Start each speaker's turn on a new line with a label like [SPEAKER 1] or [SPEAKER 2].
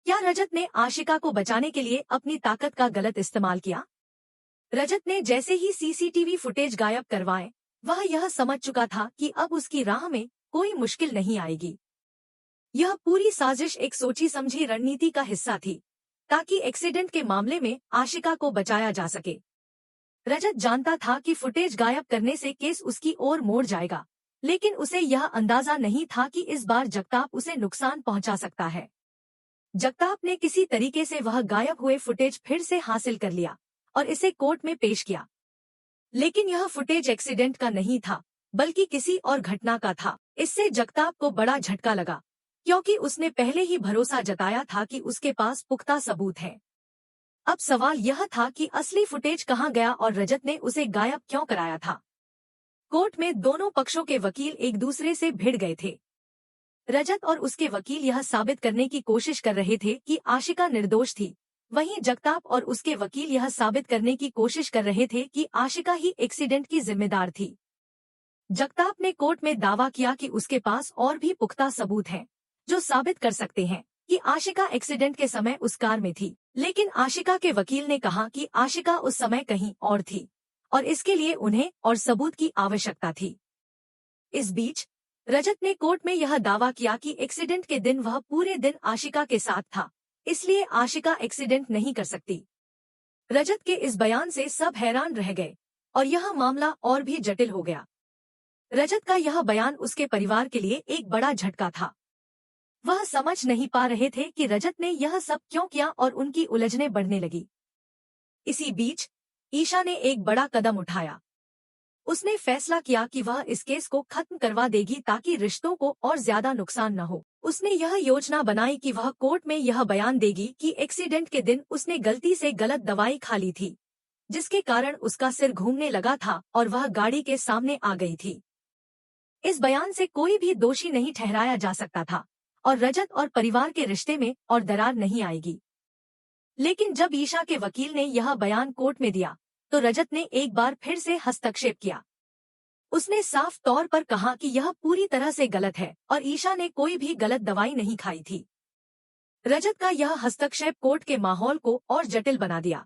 [SPEAKER 1] क्या रजत ने आशिका को बचाने के लिए अपनी ताकत का गलत इस्तेमाल किया? रजत ने जैसे ही सीसीटीवी फुटेज गायब करवाए, वह यह समझ चुका था कि अब उसकी राह में कोई मुश्किल नहीं आएगी। यह पूरी साजिश एक सोची समझी रणनीति का हिस्सा थी, ताकि एक्सीडेंट के मामले में आशिका को बचाया जा सके। रजत जानता था कि फुटेज गायब करने से केस उसकी ओर मोड़ जाएगा, लेकिन उसे यह अंदाजा नहीं था कि इस बार जगताप उसे नुकसान पहुंचा सकता है। जगताप ने किसी तरीके से वह गायब हुए फुटेज फिर से हासिल कर लिया और इसे कोर्ट में पेश किया। लेकिन यह फुटेज एक्सीडेंट का नहीं था, बल्कि किसी और घटना का था। इससे जगताप को बड़ा झटका लगा, क्योंकि उसने पहले ही भरोसा जताया था कि उसके पास पुख्ता सबूत है। अब सवाल यह था कि असली फुटेज कहाँ गया और रजत ने उसे गायब क्यों कराया था। कोर्ट में दोनों पक्षों के वकील एक दूसरे से भिड़ गए थे। रजत और उसके वकील यह साबित करने की कोशिश कर रहे थे कि आशिका निर्दोष थी, वहीं जगताप और उसके वकील यह साबित करने की कोशिश कर रहे थे कि आशिका ही एक्सीडेंट की जिम्मेदार थी। जगताप ने कोर्ट में दावा किया कि उसके पास और भी पुख्ता सबूत हैं, जो साबित कर सकते हैं कि आशिका एक्सीडेंट के समय उस कार में थी। लेकिन आशिका के वकील ने कहा कि आशिका उस समय कहीं और थी और इसके लिए उन्हें और सबूत की आवश्यकता थी। इस बीच रजत ने कोर्ट में यह दावा किया कि एक्सीडेंट के दिन वह पूरे दिन आशिका के साथ था, इसलिए आशिका एक्सीडेंट नहीं कर सकती। रजत के इस बयान से सब हैरान रह गए और यह मामला और भी जटिल हो गया। रजत का यह बयान उसके परिवार के लिए एक बड़ा झटका था। वह समझ नहीं पा रहे थे कि रजत ने यह सब क्यों किया और उनकी उलझनें बढ़ने लगी। इसी बीच ईशा ने एक बड़ा कदम उठाया। उसने फैसला किया कि वह इस केस को खत्म करवा देगी ताकि रिश्तों को और ज्यादा नुकसान न हो। उसने यह योजना बनाई कि वह कोर्ट में यह बयान देगी कि एक्सीडेंट के दिन उसने गलती से गलत दवाई खा ली थी, जिसके कारण उसका सिर घूमने लगा था और वह गाड़ी के सामने आ गई थी। इस बयान से कोई भी दोषी नहीं ठहराया जा सकता था और रजत और परिवार के रिश्ते में और दरार नहीं आएगी। लेकिन जब ईशा के वकील ने यह बयान कोर्ट में दिया, तो रजत ने एक बार फिर से हस्तक्षेप किया। उसने साफ तौर पर कहा कि यह पूरी तरह से गलत है और ईशा ने कोई भी गलत दवाई नहीं खाई थी। रजत का यह हस्तक्षेप कोर्ट के माहौल को और जटिल बना दिया।